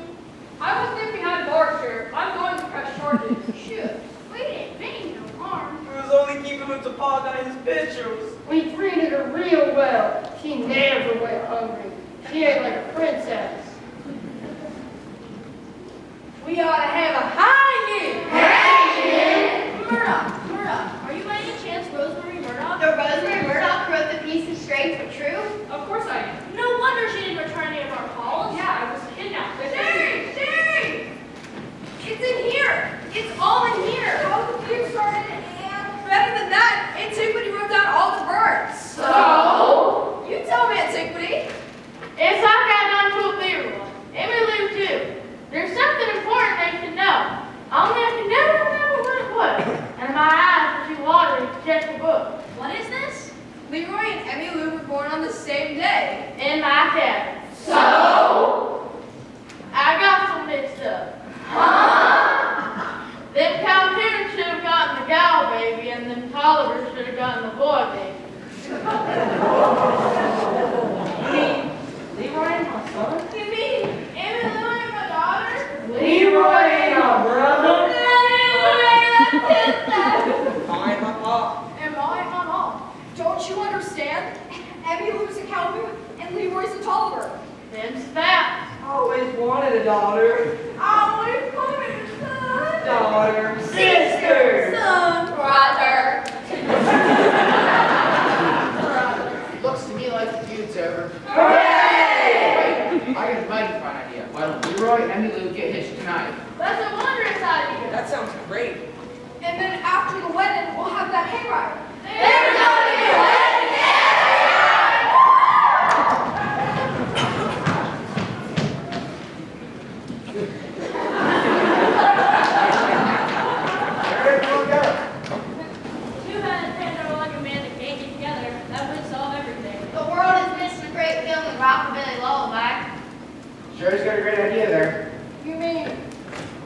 I was there behind bars, Sheriff. I'm going to press charges. Shoot. We didn't mean no harm. He was only keeping him to Pawguy's pictures. We treated her real well. She never went hungry. She ate like a princess. We ought to have a hanging. Murdoch, are you by any chance Rosemary Murdoch? The Rosemary Murdoch who wrote the piece of Strange but True? Of course I am. No wonder she didn't return any of our calls. Yeah, I was kidnapped. Sherry! It's in here. It's all in here. How the feud started and better than that, Antiquity wrote down all the birds. So? You tell me, Antiquity. It's like I got to a theory. Emily too. There's something important they should know. Only I can never remember what it was. And my eyes were too watery to check the book. What is this? Leroy and Emmy Lou were born on the same day. In my cabin. So? I got some mixed up. Them Calhoun should have gotten the gal baby, and them Tollivers should have gotten the boy baby. You mean Leroy and my son? You mean Emmy Lou and my daughter? Leroy and my brother? Hi, Papa. Am I my mom? Don't you understand? Emmy Lou's a Calhoun and Leroy's a Tolliver. Them's facts. Always wanted a daughter. Always wanted a son. Daughter. Sister. Son. Brother. Looks to me like the feud's over. Hooray! I got a mighty fine idea. Why don't Leroy and Emmy Lou get hitched tonight? That's a wondrous idea. That sounds great. And then after the wedding, we'll have that hayride. There's gonna be a wedding. Where'd everyone go? Too bad Pandora like a man that can't get together. That would solve everything. The world is missing a great film with Rockabilly Lullaby. Sure's got a great idea there. You mean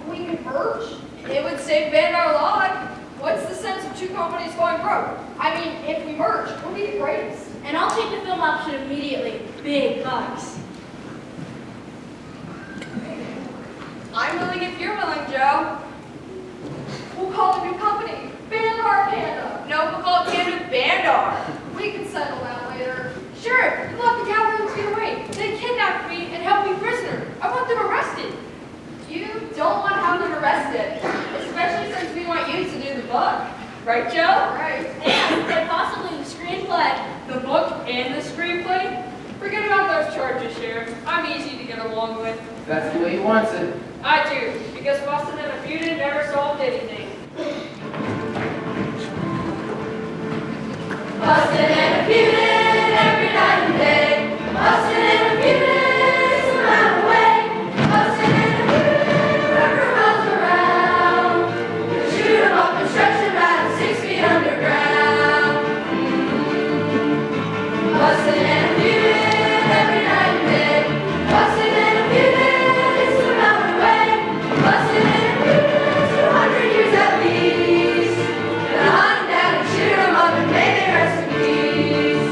we could merge? It would save Bandar a lot. What's the sense of two companies going broke? I mean, if we merge, we'll be the greatest. And I'll take the film option immediately. Big bucks. I'm willing if you're willing, Joe. We'll call a new company Bandar Panda. No, we'll call it Panda Bandar. We can settle that later. Sure, you let the Calhoun's get away. They kidnapped me and held me prisoner. I want them arrested. You don't want to have them arrested, especially since we want you to do the book. Right, Joe? Right. And possibly the screenplay. The book and the screenplay? Forget about those charges, Sheriff. I'm easy to get along with. That's the way he wants it. I do, because Fussin An A-Feudin never solved anything. Fussin' and A-Feudin' every night and day. Fussin' and A-Feudin' it's a mile away. Fussin' and A-Feudin' the river runs around. Shoot 'em up and stretch 'em out 6 feet underground. Fussin' and A-Feudin' every night and day. Fussin' and A-Feudin' it's a mile away. Fussin' and A-Feudin' 200 years at least. And hunt 'em down and shoot 'em up and may they rest in peace.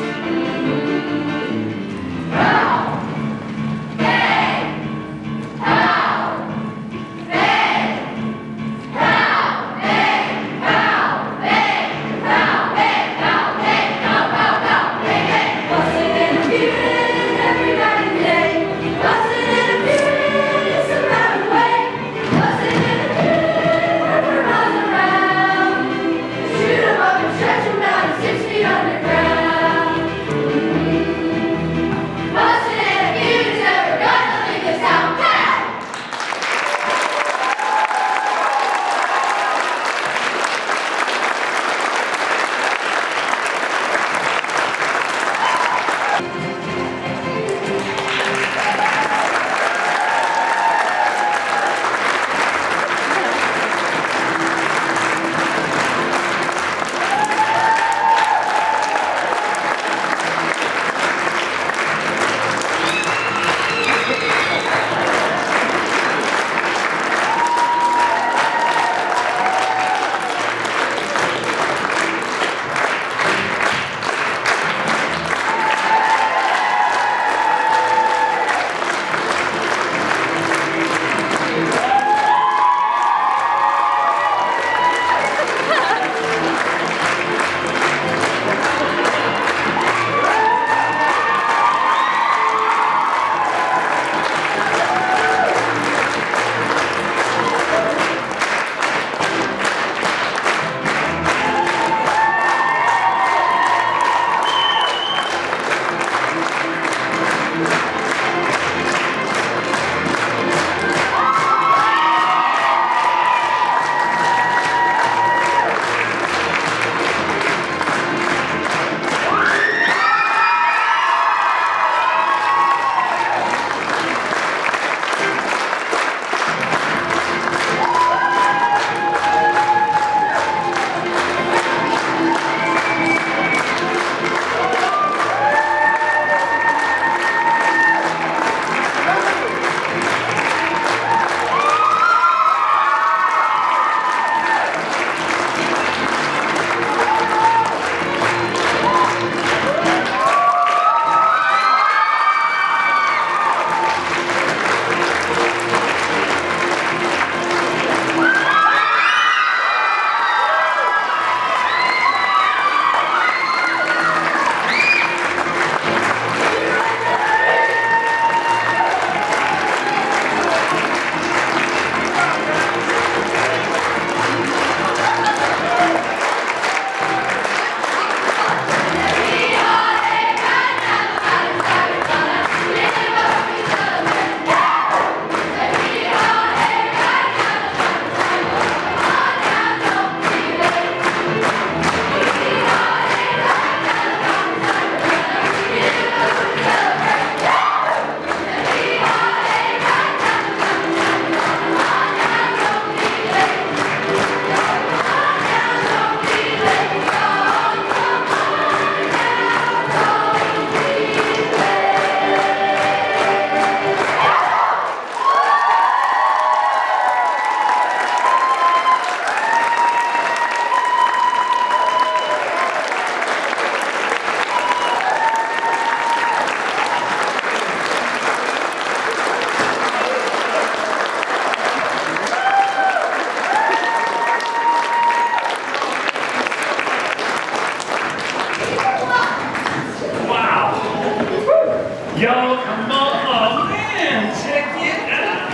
Oh man, check it out.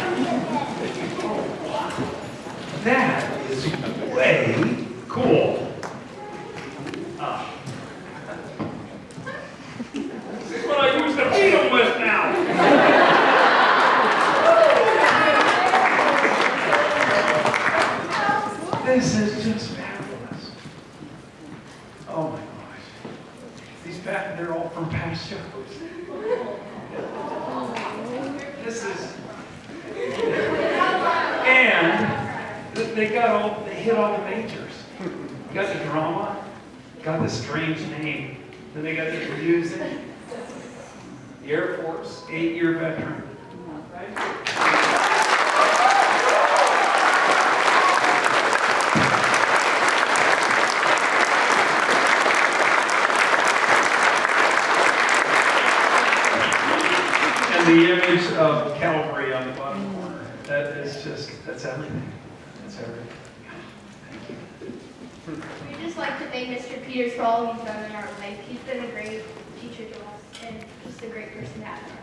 That is way cool. This is what I used to beat them with now. This is just fabulous. Oh my gosh. They're all from past shows. This is, and they hit all the majors. You got the drama, got the strange name, then they got the music. The Air Force, 8-year veteran. The image of Calvary on the bottom corner. That is just, that's everything. That's everything. Thank you. We'd just like to thank Mr. Peters for all he's done in our life. He's been a great teacher to us and just a great person to have in our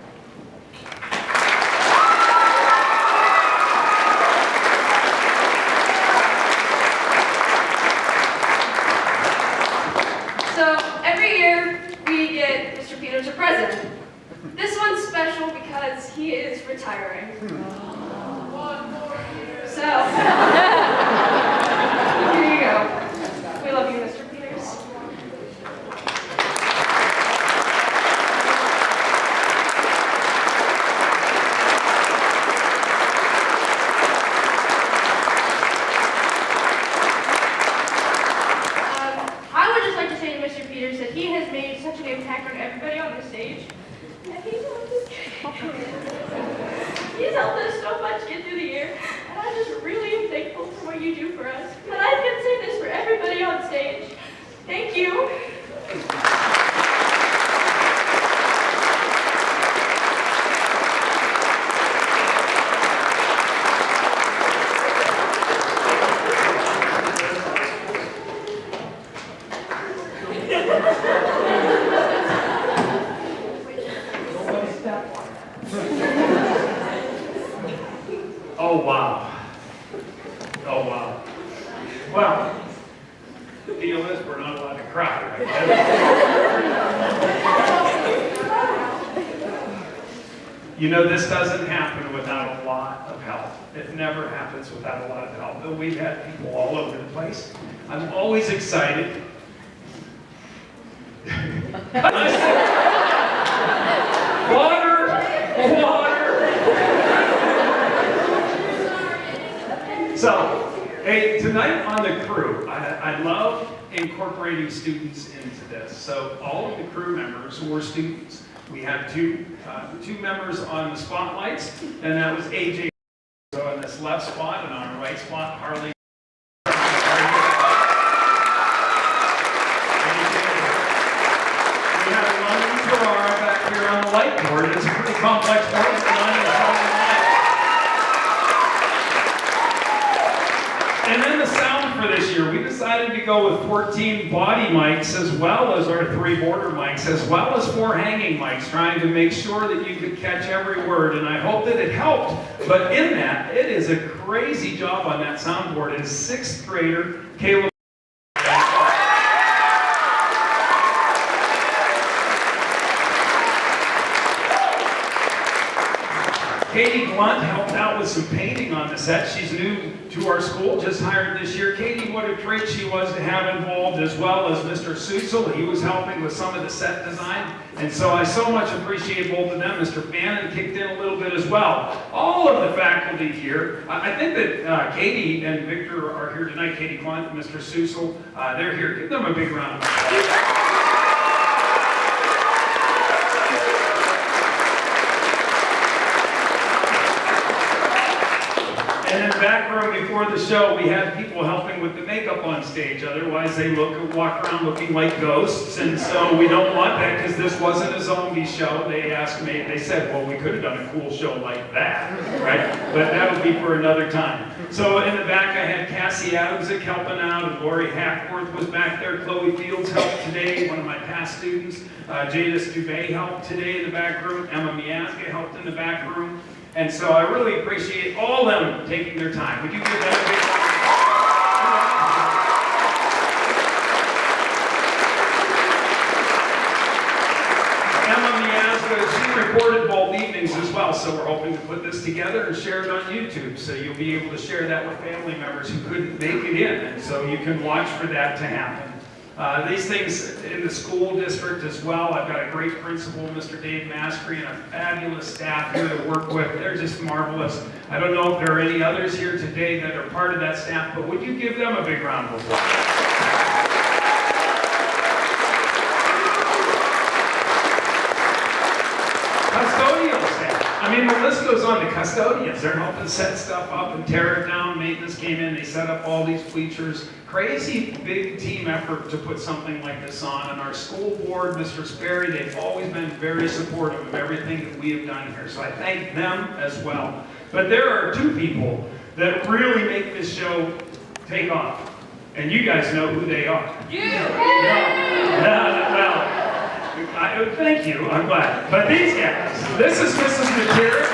life. So every year we get Mr. Peters a present. This one's special because he is retiring. So, here you go. We love you, Mr. Peters. I would just like to say to Mr. Peters that he has made such an impact on everybody on this stage. He's helped us so much get through the year, and I just really am thankful for what you do for us. And I can say this for everybody on stage. Thank you. Oh, wow. Oh, wow. Well, the deal is we're not allowed to cry, right? You know, this doesn't happen without a lot of help. It never happens without a lot of help. But we've had people all over the place. I'm always excited. Water! Water! So, hey, tonight on the crew, I love incorporating students into this. So all of the crew members were students. We had two members on the spotlights, and that was AJ on this left spot, and on our right spot, Harley. We have Lonnie Ferrara back here on the light board. It's a pretty complex board. And then the sound for this year, we decided to go with 14 body mics as well as our 3 border mics, as well as 4 hanging mics, trying to make sure that you could catch every word, and I hope that it helped. But in that, it is a crazy job on that soundboard. It is 6th grader Caleb. Katie Blunt helped out with some painting on the set. She's new to our school, just hired this year. Katie, what a treat she was to have involved, as well as Mr. Susel. He was helping with some of the set design. And so I so much appreciate both of them. Mr. Bannon kicked in a little bit as well. All of the faculty here, I think that Katie and Victor are here tonight. Katie Blunt and Mr. Susel, they're here. Give them a big round of applause. And then back room before the show, we had people helping with the makeup on stage. Otherwise, they walk around looking like ghosts, and so we don't want that because this wasn't a zombie show. They asked me, they said, well, we could have done a cool show like that, right? But that would be for another time. So in the back, I had Cassie Adamsick helping out, and Lori Hackworth was back there. Chloe Fields helped today, one of my past students. Jadis Dubé helped today in the back room. Emma Miazga helped in the back room. And so I really appreciate all of them taking their time. Would you give that a big round? Emma Miazga, she recorded both evenings as well, so we're hoping to put this together and share it on YouTube. So you'll be able to share that with family members who couldn't make it in, and so you can watch for that to happen. These things in the school district as well. I've got a great principal, Mr. Dave Maskry, and a fabulous staff here to work with. They're just marvelous. I don't know if there are any others here today that are part of that staff, but would you give them a big round of applause? Custodial staff. I mean, the list goes on. The custodians, they're helping set stuff up and tear it down. Maintenance came in, they set up all these bleachers. Crazy big team effort to put something like this on. And our school board, Mr. Sperry, they've always been very supportive of everything that we have done here. So I thank them as well. But there are two people that really make this show take off. And you guys know who they are. Thank you, I'm glad. But these guys, this is Mrs. Matera.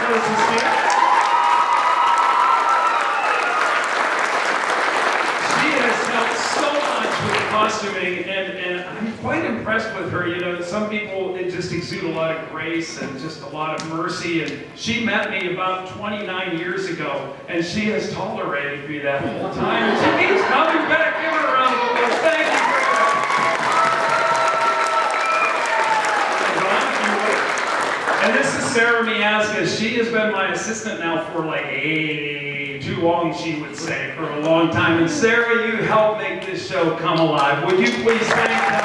She has helped so much with costuming, and I'm quite impressed with her. You know, some people, they just exude a lot of grace and just a lot of mercy, and she met me about 29 years ago, and she has tolerated me that whole time, and she keeps coming back. Give her a round of applause. Thank you. And this is Sarah Miazga. She has been my assistant now for like too long, she would say, for a long time. And Sarah, you helped make this show come alive. Would you please thank them?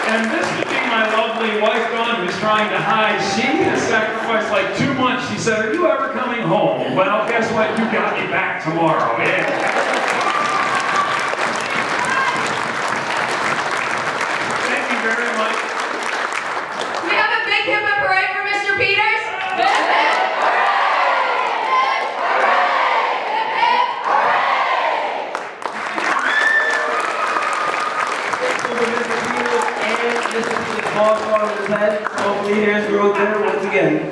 And this would be my lovely wife, Dawn, who's trying to hide. She has sacrificed like 2 months. She said, are you ever coming home? Well, guess what? You got me back tomorrow. Yeah. Hopefully he hears growth there once again.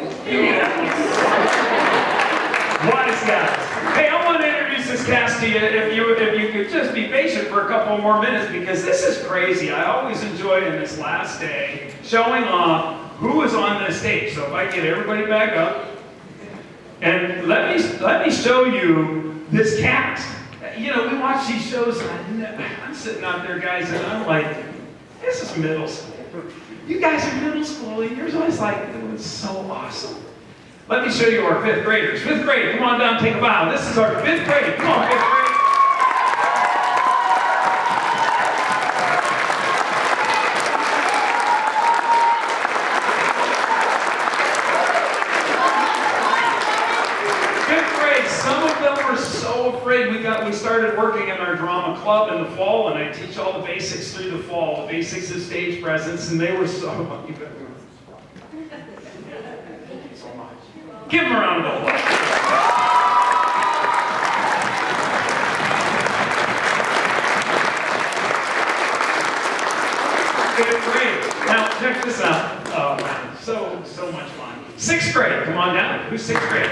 Wise guys. Hey, I want to introduce this cast to you. If you could just be patient for a couple more minutes, because this is crazy. I always enjoy in this last day showing off who is on this stage. So if I get everybody back up, and let me show you this cast. You know, we watch these shows, and I'm sitting out there, guys, and I'm like, this is middle school. You guys are middle school, and you're always like, it was so awesome. Let me show you our 5th graders. 5th grade, come on down, take a bow. This is our 5th grade. Come on, 5th grade. Some of them were so afraid. We started working in our drama club in the fall, and I teach all the basics through the fall, the basics of stage presence, and they were so Thank you so much. Give them a round of applause. Fifth grade. Now check this out. Oh man, so much fun. 6th grade, come on down. Who's 6th grade?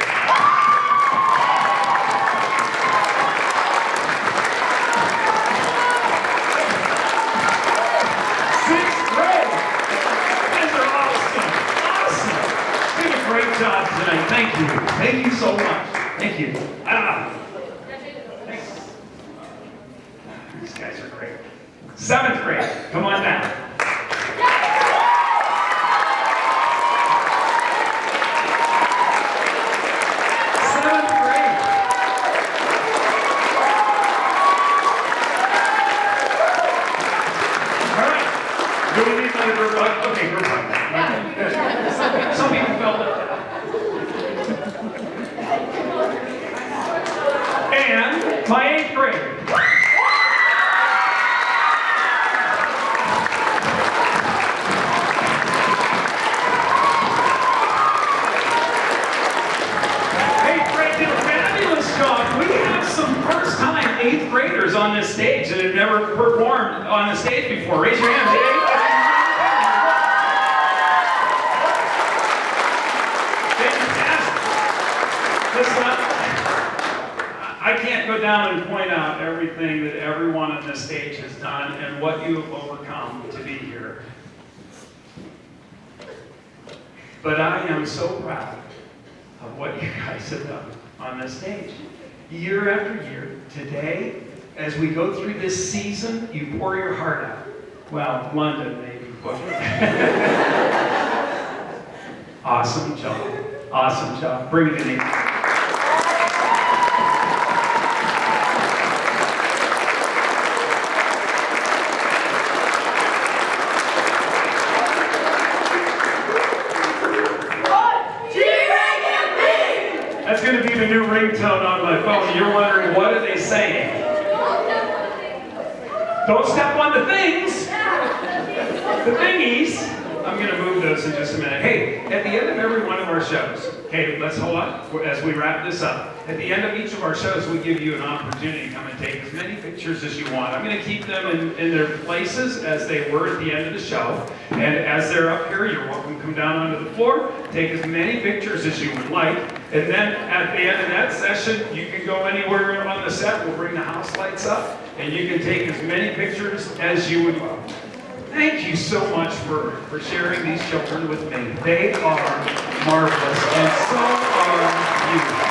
Great job tonight. Thank you. Thank you so much. Thank you. Thanks. These guys are great. 7th grade. Come on down. 7th grade. All right. Do we we need another group hug? Okay, group hug. Some people felt it. And my 8th grade. We have some first-time 8th graders on this stage that have never performed on the stage before. Raise your hands. Fantastic. Listen, I can't go down and point out everything that everyone on this stage has done and what you have overcome to be here. But I am so proud of what you guys have done on this stage. Year after year, today, as we go through this season, you pour your heart out. Well, London maybe. Awesome job. Awesome job. Bring it in. That's going to be the new ringtone on my phone. You're wondering, what are they saying? Don't step on the things. The thingies. I'm going to move those in just a minute. Hey, at the end of every one of our shows, okay, let's hold on as we wrap this up. At the end of each of our shows, we give you an opportunity to come and take as many pictures as you want. I'm going to keep them in their places as they were at the end of the show. And as they're up here, you're welcome to come down onto the floor, take as many pictures as you would like. And then at the end of that session, you can go anywhere on the set. We'll bring the house lights up, and you can take as many pictures as you would love. Thank you so much for sharing these children with me. They are marvelous, and so are you.